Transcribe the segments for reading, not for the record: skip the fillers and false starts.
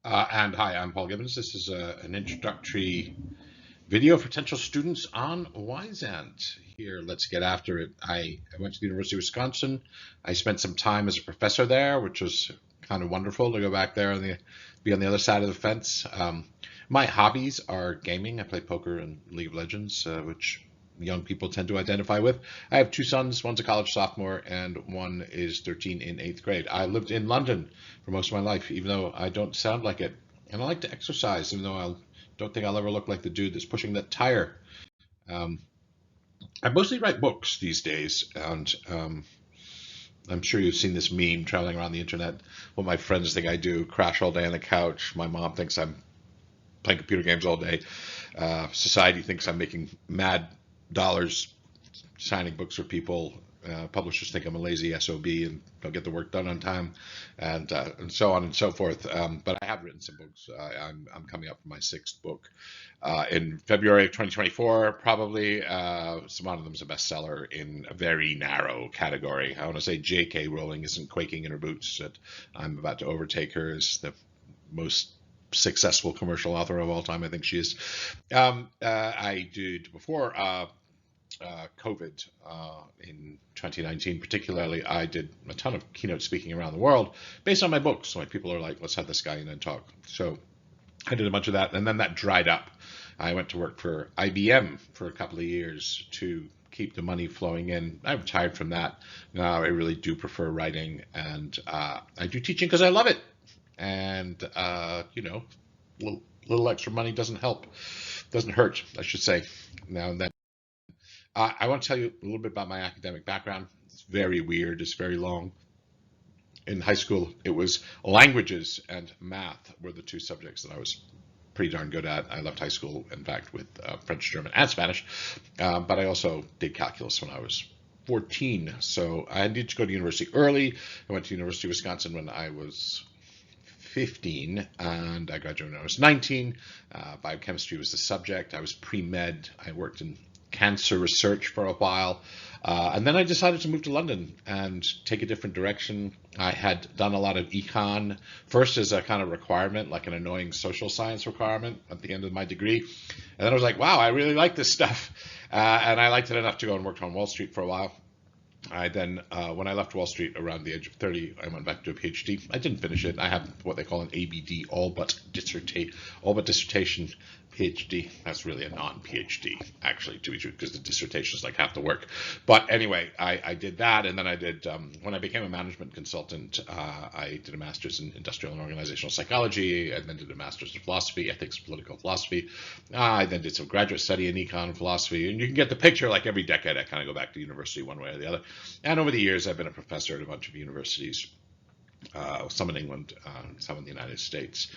And hi, I'm Paul Gibbons. This is an introductory video for potential students on Wyzant. Here, let's get after it. I went to the University of Wisconsin. I spent some time as a professor there, which was kind of wonderful to go back there and be on the other side of the fence. My hobbies are gaming. I play poker and League of Legends, which young people tend to identify with. I have two sons. One's a college sophomore and one is 13 in 8th grade. I lived in London for most of my life, even though I don't sound like it. And I like to exercise, even though I don't think I'll ever look like the dude that's pushing that tire. Um, I mostly write books these days, and I'm sure you've seen this meme traveling around the internet. What my friends think I do: crash all day on the couch. My mom thinks I'm playing computer games all day. Society thinks I'm making mad dollars signing books for people. Publishers think I'm a lazy SOB and don't get the work done on time, and so on and so forth. But I have written some books. I'm coming up with my 6th book in February of 2024, probably. Some one of them's a bestseller in a very narrow category. I want to say J.K. Rowling isn't quaking in her boots that I'm about to overtake her as the most successful commercial author of all time. I think she is. I did before COVID in 2019, particularly. I did a ton of keynote speaking around the world based on my books. So people are like, let's have this guy in and talk. So I did a bunch of that, and then that dried up. I went to work for IBM for a couple of years to keep the money flowing in. I retired from that. Now I really do prefer writing, and I do teaching because I love it. And little extra money doesn't hurt, I should say, now and then. I want to tell you a little bit about my academic background. It's very weird. It's very long. In high school, it was languages and math were the two subjects that I was pretty darn good at. I left high school, in fact, with French, German, and Spanish. But I also did calculus when I was 14. So I needed to go to university early. I went to University of Wisconsin when I was 15, and I graduated when I was 19. Biochemistry was the subject. I was pre-med. I worked in cancer research for a while. And then I decided to move to London and take a different direction. I had done a lot of econ, first as a kind of requirement, like an annoying social science requirement at the end of my degree. And then I was like, wow, I really like this stuff. And I liked it enough to go and work on Wall Street for a while. I then, when I left Wall Street around the age of 30, I went back to a PhD. I didn't finish it. I have what they call an ABD, all but dissertation PhD. That's really a non-PhD, actually, to be true, because the dissertation is like half the work. But anyway, I did that, and then I did, when I became a management consultant, I did a master's in industrial and organizational psychology, and then did a master's in philosophy, ethics, political philosophy. I then did some graduate study in econ and philosophy, and you can get the picture. Like every decade, I kind of go back to university one way or the other. And over the years, I've been a professor at a bunch of universities. Some in England, some in the United States,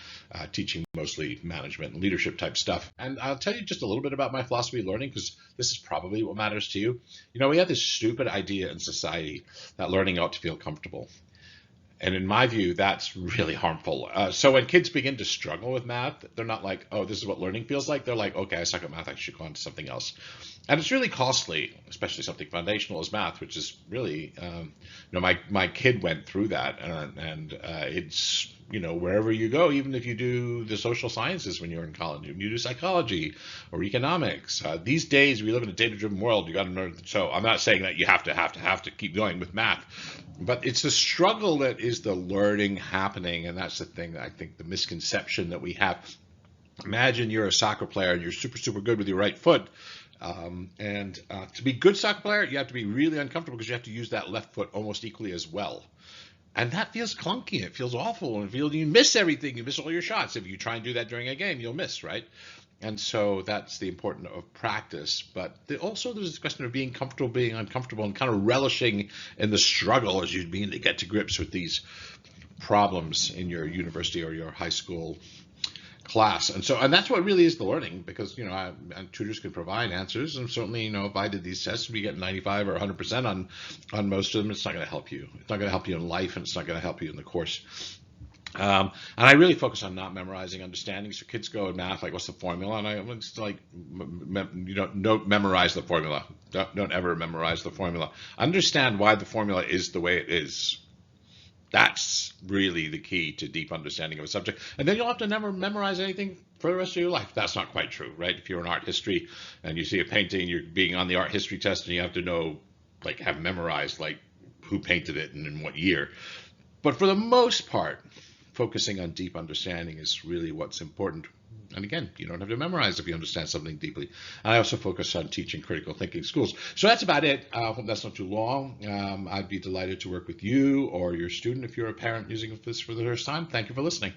teaching mostly management and leadership type stuff. And I'll tell you just a little bit about my philosophy of learning, because this is probably what matters to you. You know, we have this stupid idea in society that learning ought to feel comfortable. And in my view, that's really harmful. So when kids begin to struggle with math, they're not like, oh, this is what learning feels like. They're like, okay, I suck at math. I should go on to something else. And it's really costly, especially something foundational as math, which is really, my kid went through that. And it's, wherever you go, even if you do the social sciences when you're in college, you do psychology or economics. These days, we live in a data-driven world. You got to learn. So I'm not saying that you have to keep going with math. But it's the struggle that is the learning happening, and that's the thing that I think the misconception that we have. Imagine you're a soccer player and you're super, super good with your right foot. And to be a good soccer player, you have to be really uncomfortable because you have to use that left foot almost equally as well. And that feels clunky. It feels awful. And you miss everything. You miss all your shots. If you try and do that during a game, you'll miss, right? And so that's the importance of practice. But also there's this question of being comfortable, being uncomfortable, and kind of relishing in the struggle as you begin to get to grips with these problems in your university or your high school class. And that's what really is the learning, because tutors can provide answers, and certainly if I did these tests, we get 95 or 100% on most of them. It's not going to help you. It's not going to help you in life, and it's not going to help you in the course. And I really focus on not memorizing, understanding. So kids go in math, like, what's the formula? And I'm just like, don't memorize the formula. Don't ever memorize the formula. Understand why the formula is the way it is. That's really the key to deep understanding of a subject. And then you'll have to never memorize anything for the rest of your life. That's not quite true, right? If you're in art history and you see a painting, you're being on the art history test and you have to know, like, have memorized, like, who painted it and in what year. But for the most part, focusing on deep understanding is really what's important. And again, you don't have to memorize if you understand something deeply. And I also focus on teaching critical thinking schools. So that's about it. I hope that's not too long. I'd be delighted to work with you or your student if you're a parent using this for the first time. Thank you for listening.